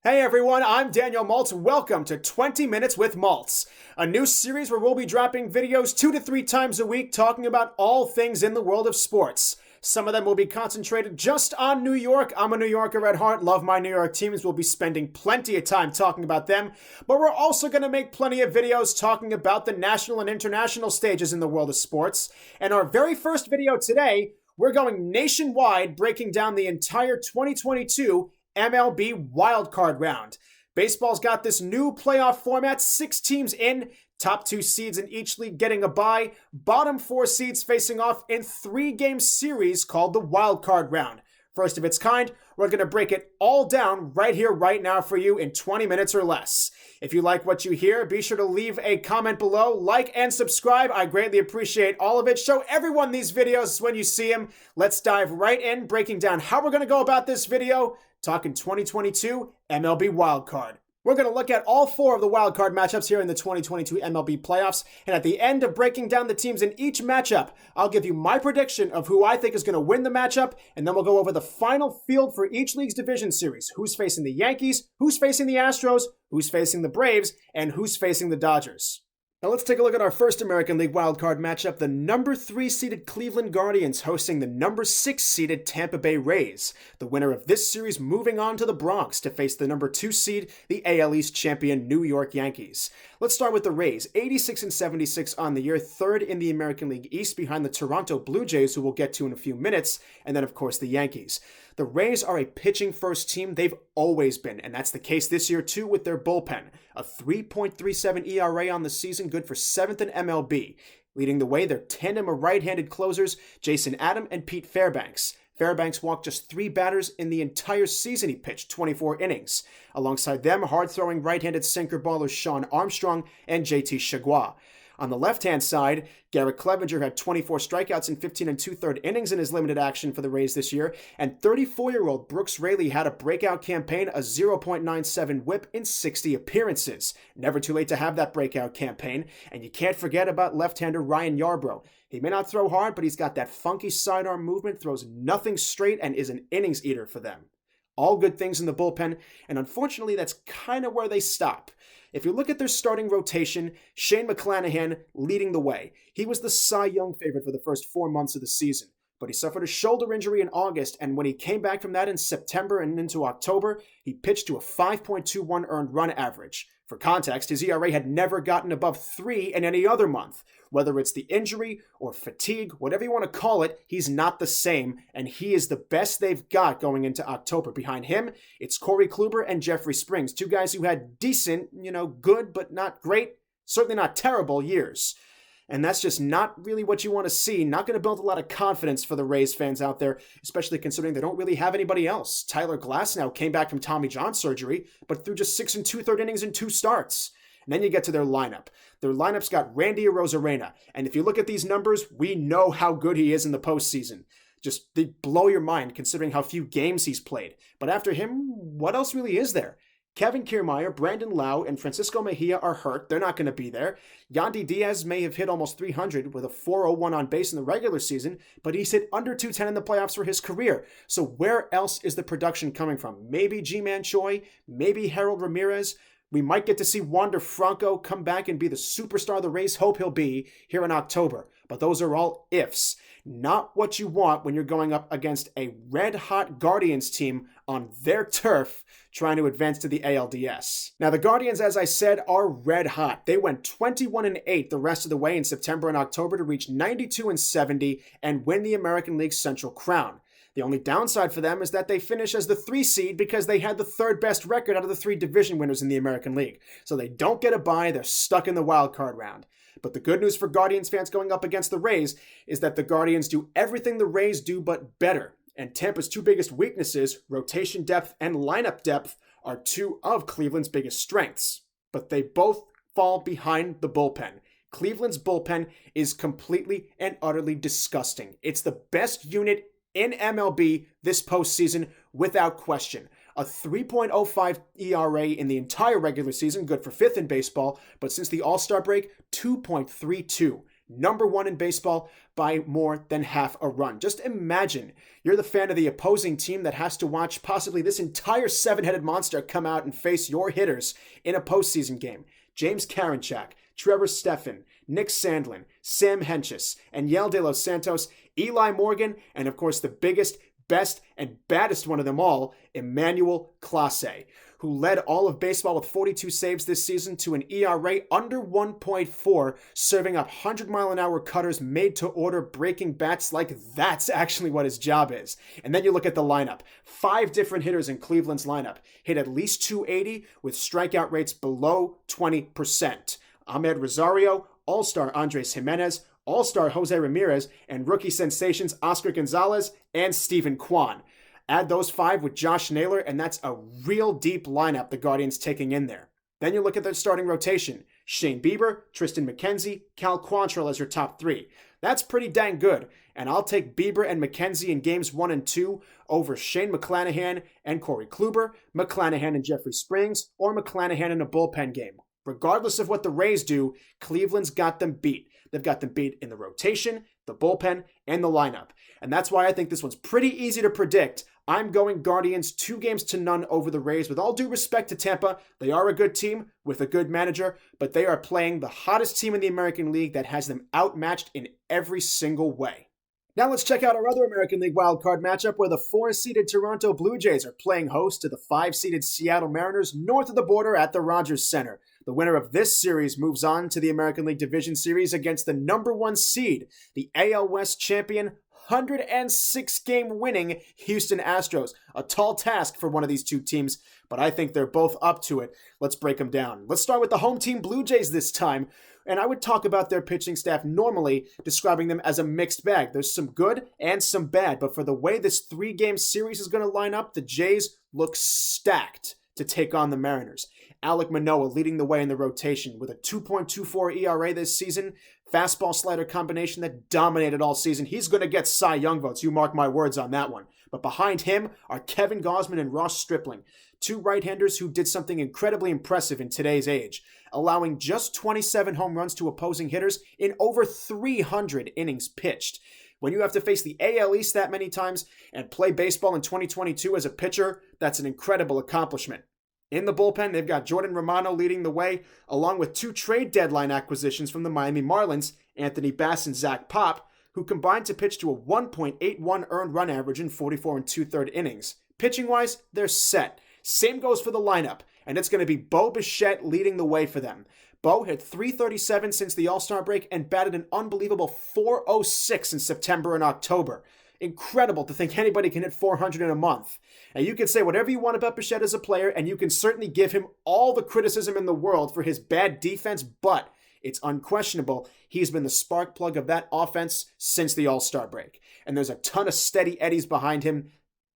Hey everyone, I'm Daniel Multz. Welcome to 20 Minutes with Multz, a new series where we'll be dropping videos 2 to 3 times a week talking about all things in the world of sports. Some of them will be concentrated just on New York. I'm a New Yorker at heart, love my New York teams. We'll be spending plenty of time talking about them, but we're also going to make plenty of videos talking about the national and international stages in the world of sports. And our very first video today, we're going nationwide, breaking down the entire 2022 MLB Wild Card round. Baseball's got this new playoff format, 6 teams in, top 2 seeds in each league getting a bye, bottom 4 seeds facing off in 3-game series called the Wild Card round. First of its kind, we're going to break it all down right here, right now for you in 20 minutes or less. If you like what you hear, be sure to leave a comment below, like and subscribe. I greatly appreciate all of it. Show everyone these videos when you see them. Let's dive right in, breaking down how we're going to go about this video, talking 2022 MLB Wild Card. We're going to look at all 4 of the wild card matchups here in the 2022 MLB playoffs, and at the end of breaking down the teams in each matchup, I'll give you my prediction of who I think is going to win the matchup, and then we'll go over the final field for each league's division series. Who's facing the Yankees, who's facing the Astros, who's facing the Braves, and who's facing the Dodgers. Now let's take a look at our first American League wildcard matchup, the number 3 seeded Cleveland Guardians hosting the number 6 seeded Tampa Bay Rays. The winner of this series moving on to the Bronx to face the number 2 seed, the AL East champion New York Yankees. Let's start with the Rays, 86-76 on the year, 3rd in the American League East behind the Toronto Blue Jays, who we'll get to in a few minutes, and then of course the Yankees. The Rays are a pitching-first team. They've always been, and that's the case this year too with their bullpen. A 3.37 ERA on the season, good for 7th in MLB. Leading the way, their tandem of right-handed closers, Jason Adam and Pete Fairbanks. Fairbanks walked just 3 batters in the entire season. He pitched 24 innings. Alongside them, hard-throwing right-handed sinker ballers Sean Armstrong and JT Chagua. On the left-hand side, Garrett Clevenger had 24 strikeouts in 15 2/3 innings in his limited action for the Rays this year, and 34-year-old Brooks Raley had a breakout campaign, a 0.97 whip in 60 appearances. Never too late to have that breakout campaign, and you can't forget about left-hander Ryan Yarbrough. He may not throw hard, but he's got that funky sidearm movement, throws nothing straight, and is an innings eater for them. All good things in the bullpen, and unfortunately that's kind of where they stop. If you look at their starting rotation, Shane McClanahan leading the way. He was the Cy Young favorite for the first 4 months of the season, but he suffered a shoulder injury in August, and when he came back from that in September and into October, he pitched to a 5.21 earned run average. For context, his ERA had never gotten above 3 in any other month. Whether it's the injury or fatigue, whatever you want to call it, he's not the same, and he is the best they've got going into October. Behind him, it's Corey Kluber and Jeffrey Springs, 2 guys who had decent, good but not great, certainly not terrible years. And that's just not really what you want to see. Not going to build a lot of confidence for the Rays fans out there, especially considering they don't really have anybody else. Tyler Glasnow came back from Tommy John surgery, but threw just 6 2/3 innings in 2 starts. And then you get to their lineup. Their lineup's got Randy Arozarena. And if you look at these numbers, we know how good he is in the postseason. Just, they blow your mind considering how few games he's played. But after him, what else really is there? Kevin Kiermaier, Brandon Lau, and Francisco Mejia are hurt. They're not going to be there. Yandy Diaz may have hit almost 300 with a 401 on base in the regular season, but he's hit under 210 in the playoffs for his career. So where else is the production coming from? Maybe G-Man Choi, maybe Harold Ramirez. We might get to see Wander Franco come back and be the superstar the Rays hope he'll be here in October. But those are all ifs. Not what you want when you're going up against a red-hot Guardians team on their turf trying to advance to the ALDS. Now, the Guardians, as I said, are red-hot. They went 21-8 the rest of the way in September and October to reach 92-70 and win the American League Central crown. The only downside for them is that they finish as the 3 seed because they had the 3rd best record out of the 3 division winners in the American League. So they don't get a bye, they're stuck in the wild card round. But the good news for Guardians fans going up against the Rays is that the Guardians do everything the Rays do but better. And Tampa's 2 biggest weaknesses, rotation depth and lineup depth, are 2 of Cleveland's biggest strengths. But they both fall behind the bullpen. Cleveland's bullpen is completely and utterly disgusting. It's the best unit in MLB this postseason without question. A 3.05 ERA in the entire regular season, good for 5th in baseball, but since the All-Star break, 2.32. number one in baseball by more than half a run. Just imagine you're the fan of the opposing team that has to watch possibly this entire seven-headed monster come out and face your hitters in a postseason game. James Karinchak, Trevor Stephan, Nick Sandlin, Sam Hentges, and Yel De Los Santos, Eli Morgan, and of course the biggest, best, and baddest one of them all, Emmanuel Clase, who led all of baseball with 42 saves this season to an ERA under 1.4, serving up 100-mile-an-hour cutters made to order, breaking bats like that's actually what his job is. And then you look at the lineup. 5 different hitters in Cleveland's lineup hit at least 280 with strikeout rates below 20%. Ahmed Rosario, All-Star Andres Jimenez, All-Star Jose Ramirez, and rookie sensations Oscar Gonzalez and Stephen Kwan. Add those 5 with Josh Naylor, and that's a real deep lineup the Guardians taking in there. Then you look at their starting rotation. Shane Bieber, Tristan McKenzie, Cal Quantrill as your top 3. That's pretty dang good, and I'll take Bieber and McKenzie in games 1 and 2 over Shane McClanahan and Corey Kluber, McClanahan and Jeffrey Springs, or McClanahan in a bullpen game. Regardless of what the Rays do, Cleveland's got them beat. They've got them beat in the rotation, the bullpen, and the lineup. And that's why I think this one's pretty easy to predict. I'm going Guardians 2-0 over the Rays. With all due respect to Tampa, they are a good team with a good manager, but they are playing the hottest team in the American League that has them outmatched in every single way. Now let's check out our other American League Wild Card matchup where the 4-seeded Toronto Blue Jays are playing host to the 5-seeded Seattle Mariners north of the border at the Rogers Center. The winner of this series moves on to the American League Division Series against the number 1 seed, the AL West champion, 106-game winning Houston Astros. A tall task for one of these two teams, but I think they're both up to it. Let's break them down. Let's start with the home team Blue Jays this time. And I would talk about their pitching staff normally, describing them as a mixed bag. There's some good and some bad, but for the way this 3-game series is going to line up, the Jays look stacked to take on the Mariners. Alek Manoah leading the way in the rotation with a 2.24 ERA this season. Fastball slider combination that dominated all season. He's going to get Cy Young votes. You mark my words on that one. But behind him are Kevin Gausman and Ross Stripling, 2 right-handers who did something incredibly impressive in today's age, allowing just 27 home runs to opposing hitters in over 300 innings pitched. When you have to face the AL East that many times and play baseball in 2022 as a pitcher, that's an incredible accomplishment. In the bullpen, they've got Jordan Romano leading the way, along with 2 trade deadline acquisitions from the Miami Marlins, Anthony Bass and Zach Pop, who combined to pitch to a 1.81 earned run average in 44 2/3 innings. Pitching-wise, they're set. Same goes for the lineup, and it's going to be Bo Bichette leading the way for them. Bo hit .337 since the All-Star break and batted an unbelievable .406 in September and October. Incredible to think anybody can hit 400 in a month. And you can say whatever you want about Bichette as a player, and you can certainly give him all the criticism in the world for his bad defense, but it's unquestionable he's been the spark plug of that offense since the All-Star break. And there's a ton of steady eddies behind him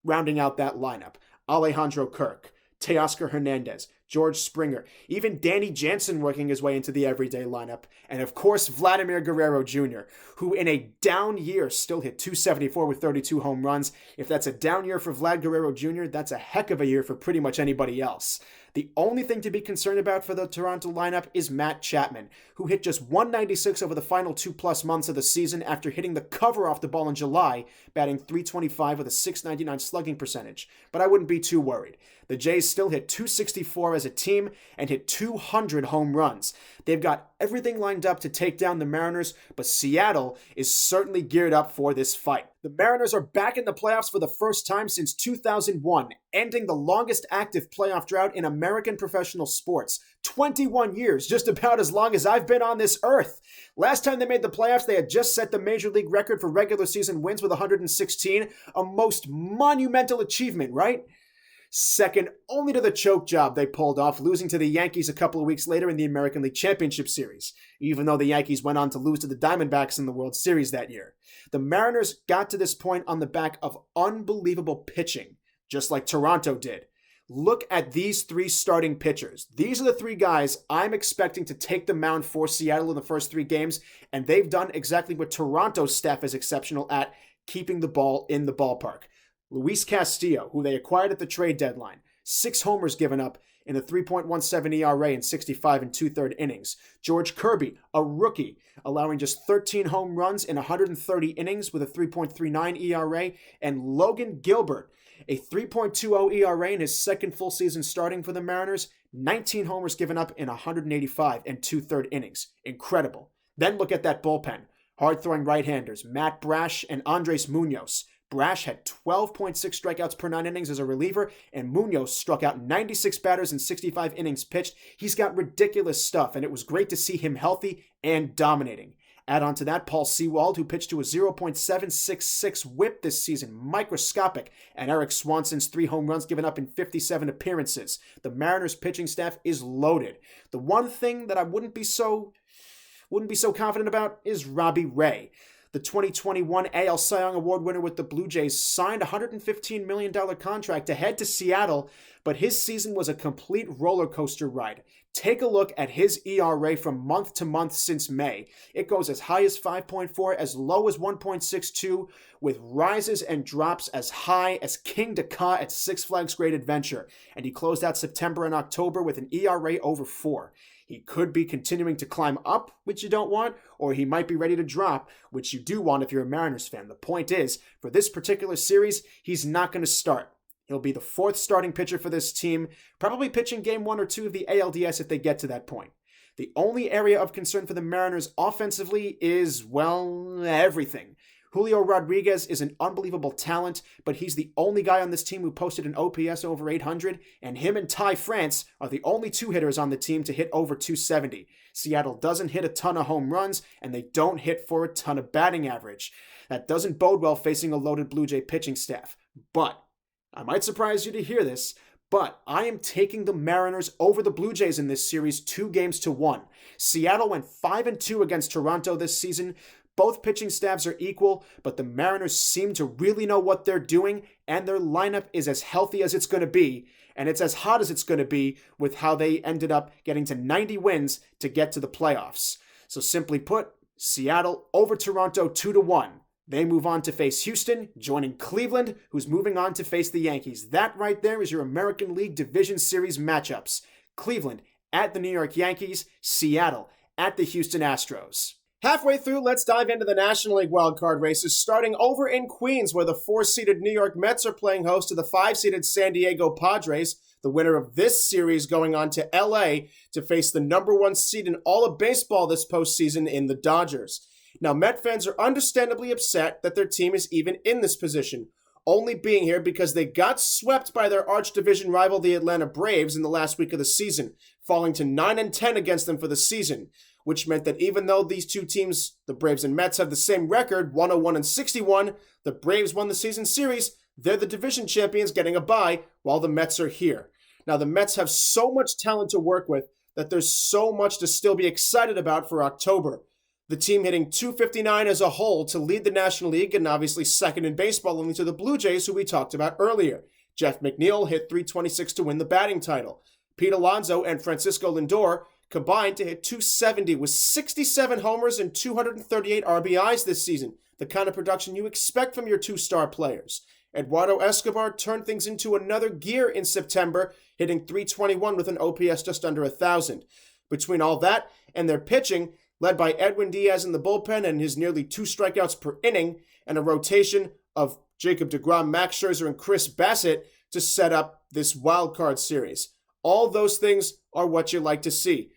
rounding out that lineup. Alejandro Kirk, Teoscar Hernandez, George Springer, even Danny Jansen working his way into the everyday lineup, and of course Vladimir Guerrero Jr., who in a down year still hit .274 with 32 home runs. If that's a down year for Vlad Guerrero Jr., that's a heck of a year for pretty much anybody else. The only thing to be concerned about for the Toronto lineup is Matt Chapman, who hit just .196 over the final 2+ months of the season after hitting the cover off the ball in July, batting .325 with a .699 slugging percentage. But I wouldn't be too worried. The Jays still hit .264 as a team and hit 200 home runs. They've got everything lined up to take down the Mariners, but Seattle is certainly geared up for this fight. The Mariners are back in the playoffs for the first time since 2001, ending the longest active playoff drought in American professional sports. 21 years, just about as long as I've been on this earth. Last time they made the playoffs, they had just set the Major League record for regular season wins with 116, a most monumental achievement, right? Second only to the choke job they pulled off, losing to the Yankees a couple of weeks later in the American League Championship Series, even though the Yankees went on to lose to the Diamondbacks in the World Series that year. The Mariners got to this point on the back of unbelievable pitching, just like Toronto did. Look at these 3 starting pitchers. These are the 3 guys I'm expecting to take the mound for Seattle in the first 3 games, and they've done exactly what Toronto's staff is exceptional at, keeping the ball in the ballpark. Luis Castillo, who they acquired at the trade deadline, 6 homers given up in a 3.17 ERA in 65 and 2/3 innings. George Kirby, a rookie, allowing just 13 home runs in 130 innings with a 3.39 ERA. And Logan Gilbert, a 3.20 ERA in his second full season starting for the Mariners, 19 homers given up in 185 and 2/3 innings. Incredible. Then look at that bullpen. Hard-throwing right-handers Matt Brash and Andres Munoz. Brash had 12.6 strikeouts per 9 innings as a reliever, and Munoz struck out 96 batters in 65 innings pitched. He's got ridiculous stuff, and it was great to see him healthy and dominating. Add on to that Paul Sewald, who pitched to a 0.766 whip this season, microscopic, and Eric Swanson's 3 home runs given up in 57 appearances. The Mariners pitching staff is loaded. The one thing that I wouldn't be so confident about is Robbie Ray. The 2021 AL Cy Young Award winner with the Blue Jays signed a $115 million contract to head to Seattle, but his season was a complete roller coaster ride. Take a look at his ERA from month to month since May. It goes as high as 5.4, as low as 1.62, with rises and drops as high as King Dakar at Six Flags Great Adventure. And he closed out September and October with an ERA over 4. He could be continuing to climb up, which you don't want, or he might be ready to drop, which you do want if you're a Mariners fan. The point is, for this particular series, he's not going to start. He'll be the 4th starting pitcher for this team, probably pitching game 1 or 2 of the ALDS if they get to that point. The only area of concern for the Mariners offensively is, well, everything. Julio Rodriguez is an unbelievable talent, but he's the only guy on this team who posted an OPS over 800, and him and Ty France are the only 2 hitters on the team to hit over 270. Seattle doesn't hit a ton of home runs, and they don't hit for a ton of batting average. That doesn't bode well facing a loaded Blue Jay pitching staff. But, I might surprise you to hear this, but I am taking the Mariners over the Blue Jays in this series 2-1. Seattle went 5-2 against Toronto this season. Both pitching staffs are equal, but the Mariners seem to really know what they're doing, and their lineup is as healthy as it's going to be, and it's as hot as it's going to be with how they ended up getting to 90 wins to get to the playoffs. So simply put, Seattle over Toronto 2-1. They move on to face Houston, joining Cleveland, who's moving on to face the Yankees. That right there is your American League Division Series matchups. Cleveland at the New York Yankees, Seattle at the Houston Astros. Halfway through, let's dive into the National League Wild Card races, starting over in Queens, where the 4-seeded New York Mets are playing host to the 5-seeded San Diego Padres. The winner of this series going on to LA to face the number 1 seed in all of baseball this postseason in the Dodgers. Now, Met fans are understandably upset that their team is even in this position, only being here because they got swept by their arch-division rival, the Atlanta Braves, in the last week of the season, falling to 9-10 against them for the season, which meant that even though these two teams, the Braves and Mets, have the same record, 101-61, the Braves won the season series. They're the division champions getting a bye while the Mets are here. Now, the Mets have so much talent to work with that there's so much to still be excited about for October. The team hitting .259 as a whole to lead the National League, and obviously second in baseball only to the Blue Jays, who we talked about earlier. Jeff McNeil hit .326 to win the batting title. Pete Alonso and Francisco Lindor combined to hit .270 with 67 homers and 238 RBIs this season, the kind of production you expect from your 2-star players. Eduardo Escobar turned things into another gear in September, hitting .321 with an OPS just under 1,000. Between all that and their pitching, led by Edwin Diaz in the bullpen and his nearly 2 strikeouts per inning, and a rotation of Jacob deGrom, Max Scherzer, and Chris Bassett to set up this wild card series. All those things are what you like to see.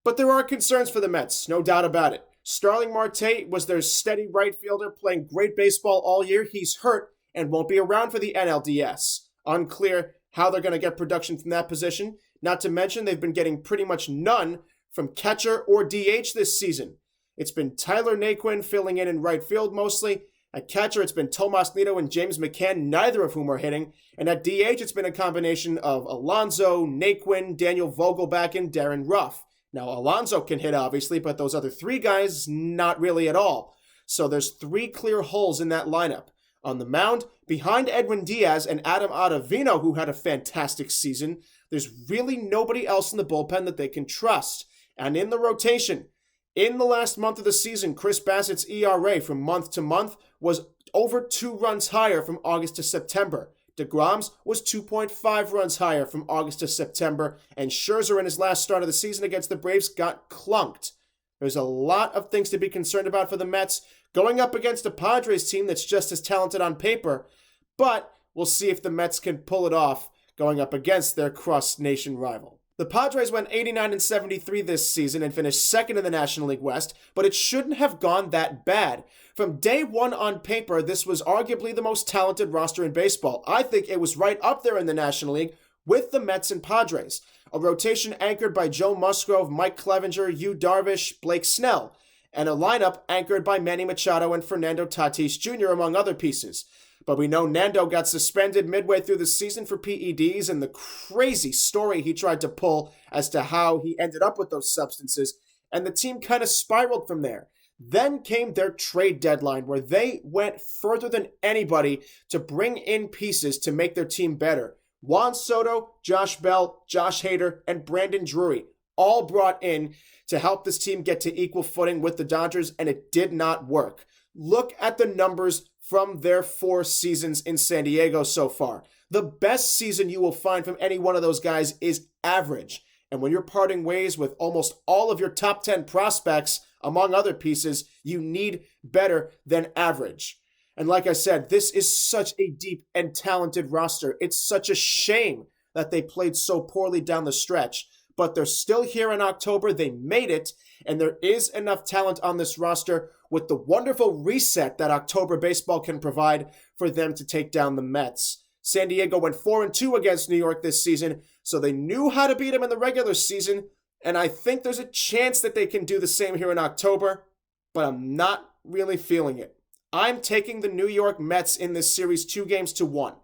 But there are concerns for the Mets, no doubt about it. Starling Marte was their steady right fielder, playing great baseball all year. He's hurt and won't be around for the NLDS. Unclear how they're going to get production from that position. Not to mention they've been getting pretty much none from catcher or DH this season. It's been Tyler Naquin filling in right field mostly. At catcher, it's been Tomas Nido and James McCann, neither of whom are hitting. And at DH, it's been a combination of Alonso, Naquin, Daniel Vogelback, and Darren Ruff. Now, Alonso can hit, obviously, but those other 3 guys, not really at all. So there's 3 clear holes in that lineup. On the mound, behind Edwin Diaz and Adam Ottavino, who had a fantastic season, there's really nobody else in the bullpen that they can trust. And in the rotation, in the last month of the season, Chris Bassett's ERA from month to month was over 2 runs higher from August to September. DeGrom's was 2.5 runs higher from August to September, and Scherzer in his last start of the season against the Braves got clunked. There's a lot of things to be concerned about for the Mets going up against a Padres team that's just as talented on paper, but we'll see if the Mets can pull it off going up against their cross-nation rival. The Padres went 89-73 this season and finished second in the National League West, but it shouldn't have gone that bad. From day one on paper, this was arguably the most talented roster in baseball. I think it was right up there in the National League with the Mets and Padres. A rotation anchored by Joe Musgrove, Mike Clevenger, Yu Darvish, Blake Snell, and a lineup anchored by Manny Machado and Fernando Tatis Jr., among other pieces. But we know Nando got suspended midway through the season for PEDs, and the crazy story he tried to pull as to how he ended up with those substances, and the team kind of spiraled from there. Then came their trade deadline, where they went further than anybody to bring in pieces to make their team better. Juan Soto, Josh Bell, Josh Hader, and Brandon Drury all brought in to help this team get to equal footing with the Dodgers, and it did not work. Look at the numbers from their 4 seasons in San Diego so far. The best season you will find from any one of those guys is average. And when you're parting ways with almost all of your top 10 prospects, among other pieces, you need better than average. And like I said, this is such a deep and talented roster. It's such a shame that they played so poorly down the stretch. But they're still here in October. They made it, and there is enough talent on this roster with the wonderful reset that October baseball can provide for them to take down the Mets. San Diego went 4-2 against New York this season, so they knew how to beat them in the regular season, and I think there's a chance that they can do the same here in October, but I'm not really feeling it. I'm taking the New York Mets in this series 2-1.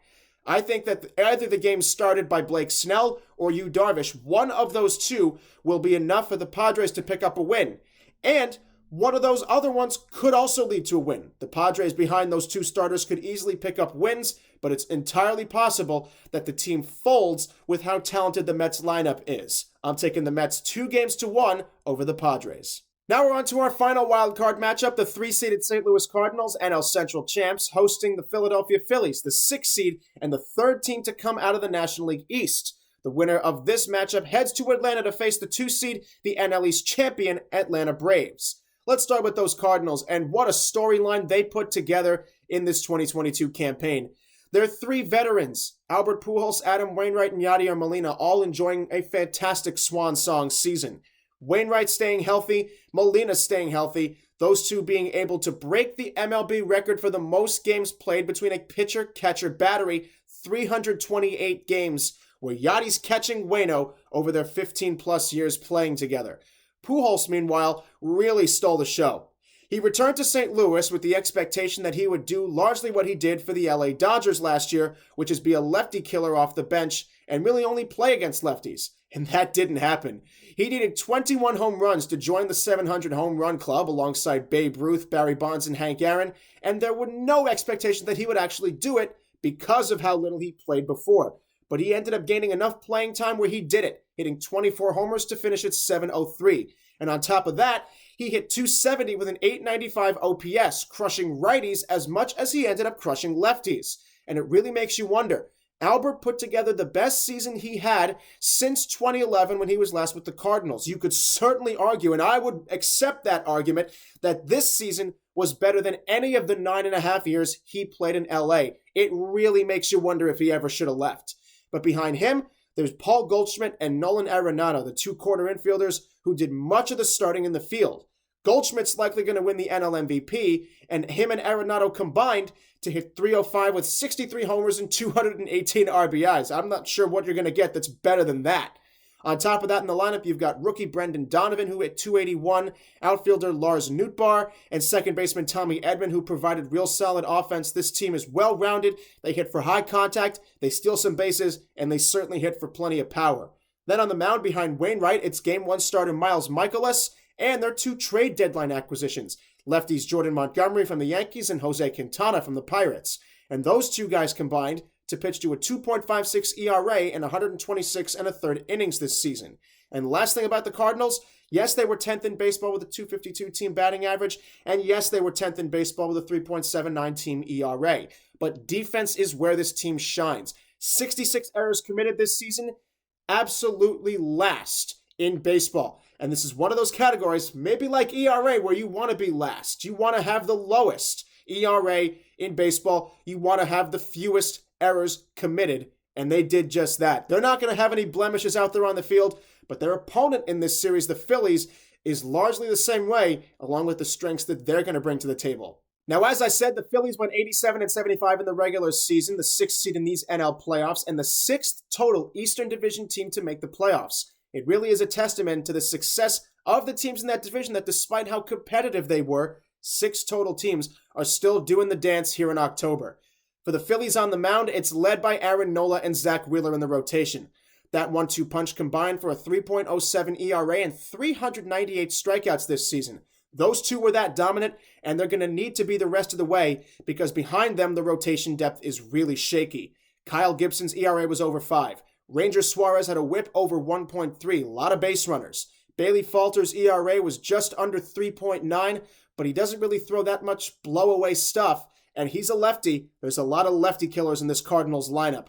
I think that either the game started by Blake Snell or Yu Darvish, one of those two will be enough for the Padres to pick up a win. And one of those other ones could also lead to a win. The Padres behind those 2 starters could easily pick up wins, but it's entirely possible that the team folds with how talented the Mets lineup is. I'm taking the Mets 2-1 over the Padres. Now we're on to our final wild card matchup, the 3-seeded St. Louis Cardinals, NL Central champs, hosting the Philadelphia Phillies, the 6th seed and the 3rd team to come out of the National League East. The winner of this matchup heads to Atlanta to face the 2 seed, the NL East champion Atlanta Braves. Let's start with those Cardinals, and what a storyline they put together in this 2022 campaign. Their 3 veterans, Albert Pujols, Adam Wainwright, and Yadier Molina, all enjoying a fantastic swan song season. Wainwright staying healthy, Molina staying healthy, those 2 being able to break the MLB record for the most games played between a pitcher-catcher battery, 328 games, where Yadi's catching Waino over their 15-plus years playing together. Pujols, meanwhile, really stole the show. He returned to St. Louis with the expectation that he would do largely what he did for the LA Dodgers last year, which is be a lefty killer off the bench and really only play against lefties. And that didn't happen. He needed 21 home runs to join the 700 home run club alongside Babe Ruth, Barry Bonds, and Hank Aaron, and there were no expectations that he would actually do it because of how little he played before. But he ended up gaining enough playing time where he did it, hitting 24 homers to finish at .703. And on top of that, he hit .270 with an .895 OPS, crushing righties as much as he ended up crushing lefties. And it really makes you wonder, Albert put together the best season he had since 2011 when he was last with the Cardinals. You could certainly argue, and I would accept that argument, that this season was better than any of the 9.5 years he played in LA. It really makes you wonder if he ever should have left. But behind him, there's Paul Goldschmidt and Nolan Arenado, the 2 corner infielders who did much of the starting in the field. Goldschmidt's likely going to win the NL MVP, and him and Arenado combined to hit .305 with 63 homers and 218 RBIs. I'm not sure what you're going to get that's better than that. On top of that, in the lineup, you've got rookie Brendan Donovan, who hit .281, outfielder Lars Nootbaar, and second baseman Tommy Edman, who provided real solid offense. This team is well-rounded. They hit for high contact, they steal some bases, and they certainly hit for plenty of power. Then on the mound behind Wainwright, it's Game 1 starter Miles Mikolas, and their 2 trade deadline acquisitions, lefties Jordan Montgomery from the Yankees and Jose Quintana from the Pirates. And those 2 guys combined to pitch to a 2.56 ERA in 126 and a third innings this season. And last thing about the Cardinals, yes, they were 10th in baseball with a 252 team batting average, and yes, they were 10th in baseball with a 3.79 team ERA. But defense is where this team shines. 66 errors committed this season, absolutely last in baseball. And this is one of those categories, maybe like ERA, where you want to be last. You want to have the lowest ERA in baseball. You want to have the fewest errors committed, and they did just that. They're not going to have any blemishes out there on the field, but their opponent in this series, the Phillies, is largely the same way, along with the strengths that they're going to bring to the table. Now, as I said, the Phillies went 87-75 in the regular season, the 6th seed in these NL playoffs, and the 6th total Eastern Division team to make the playoffs. It really is a testament to the success of the teams in that division that despite how competitive they were, 6 total teams are still doing the dance here in October. For the Phillies on the mound, it's led by Aaron Nola and Zach Wheeler in the rotation. That 1-2 punch combined for a 3.07 ERA and 398 strikeouts this season. Those two were that dominant, and they're going to need to be the rest of the way because behind them, the rotation depth is really shaky. Kyle Gibson's ERA was over 5. Ranger Suarez had a whip over 1.3, a lot of base runners. Bailey Falter's ERA was just under 3.9, but he doesn't really throw that much blow-away stuff, and he's a lefty. There's a lot of lefty killers in this Cardinals lineup.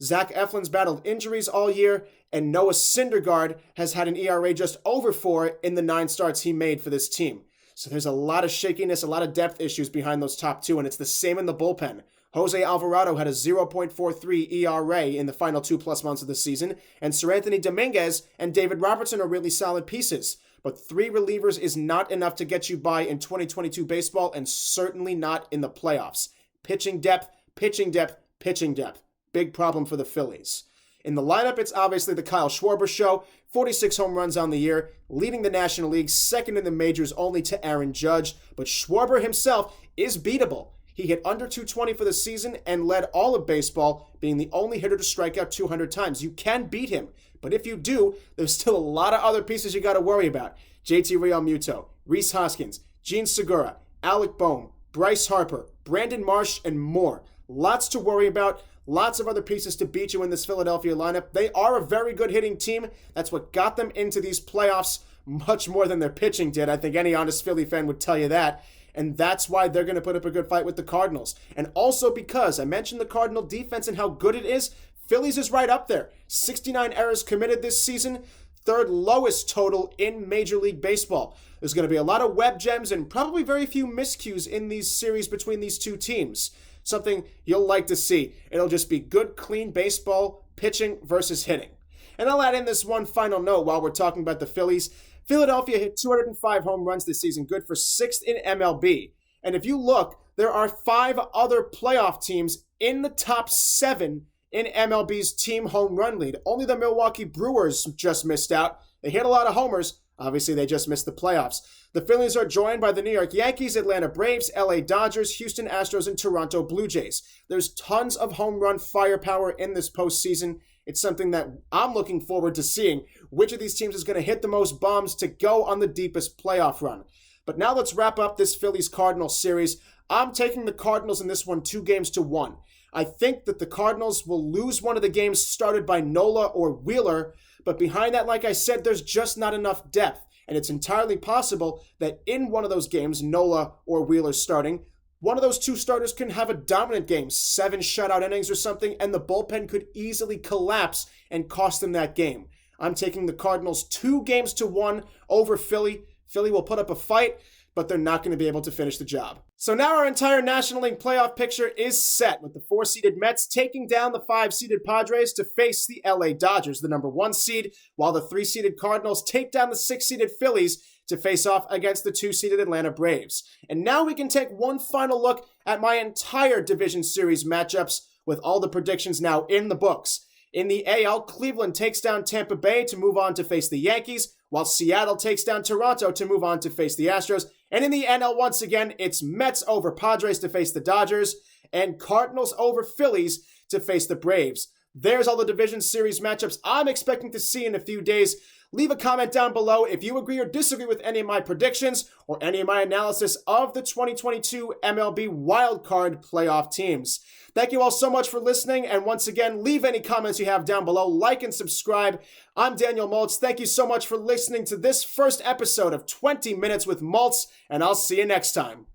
Zach Eflin's battled injuries all year, and Noah Syndergaard has had an ERA just over 4 in the 9 starts he made for this team. So there's a lot of shakiness, a lot of depth issues behind those top 2, and it's the same in the bullpen. Jose Alvarado had a 0.43 ERA in the final 2+ months of the season, and Seranthony Dominguez and David Robertson are really solid pieces. But 3 relievers is not enough to get you by in 2022 baseball, and certainly not in the playoffs. Pitching depth, pitching depth, pitching depth. Big problem for the Phillies. In the lineup, it's obviously the Kyle Schwarber show. 46 home runs on the year, leading the National League, second in the majors only to Aaron Judge. But Schwarber himself is beatable. He hit under 220 for the season and led all of baseball, being the only hitter to strike out 200 times. You can beat him, but if you do, there's still a lot of other pieces you got to worry about. JT Realmuto, Rhys Hoskins, Gene Segura, Alec Bohm, Bryce Harper, Brandon Marsh, and more. Lots to worry about. Lots of other pieces to beat you in this Philadelphia lineup. They are a very good hitting team. That's what got them into these playoffs much more than their pitching did. I think any honest Philly fan would tell you that. And that's why they're going to put up a good fight with the Cardinals. And also because I mentioned the Cardinal defense and how good it is, Phillies is right up there. 69 errors committed this season, 3rd lowest total in Major League Baseball. There's going to be a lot of web gems and probably very few miscues in these series between these two teams. Something you'll like to see. It'll just be good, clean baseball, pitching versus hitting. And I'll add in this one final note while we're talking about the Phillies. Philadelphia hit 205 home runs this season, good for 6th in MLB. And if you look, there are 5 other playoff teams in the top 7 in MLB's team home run lead. Only the Milwaukee Brewers just missed out. They hit a lot of homers. Obviously, they just missed the playoffs. The Phillies are joined by the New York Yankees, Atlanta Braves, LA Dodgers, Houston Astros, and Toronto Blue Jays. There's tons of home run firepower in this postseason. It's something that I'm looking forward to seeing. Which of these teams is going to hit the most bombs to go on the deepest playoff run? But now let's wrap up this Phillies-Cardinals series. I'm taking the Cardinals in this one 2-1. I think that the Cardinals will lose one of the games started by Nola or Wheeler, but behind that, like I said, there's just not enough depth. And it's entirely possible that in one of those games, Nola or Wheeler starting, one of those two starters can have a dominant game, 7 shutout innings or something, and the bullpen could easily collapse and cost them that game. I'm taking the Cardinals 2-1 over Philly. Philly will put up a fight, but they're not going to be able to finish the job. So now our entire National League playoff picture is set, with the 4-seeded Mets taking down the 5-seeded Padres to face the LA Dodgers, the number 1 seed, while the 3-seeded Cardinals take down the 6-seeded Phillies to face off against the 2-seeded Atlanta Braves. And now we can take one final look at my entire Division Series matchups, with all the predictions now in the books. In the AL, Cleveland takes down Tampa Bay to move on to face the Yankees, while Seattle takes down Toronto to move on to face the Astros. And in the NL, once again, it's Mets over Padres to face the Dodgers, and Cardinals over Phillies to face the Braves. There's all the division series matchups I'm expecting to see in a few days. Leave a comment down below if you agree or disagree with any of my predictions or any of my analysis of the 2022 MLB Wild Card playoff teams. Thank you all so much for listening, and once again, leave any comments you have down below, like and subscribe. I'm Daniel Multz. Thank you so much for listening to this first episode of 20 Minutes with Multz, and I'll see you next time.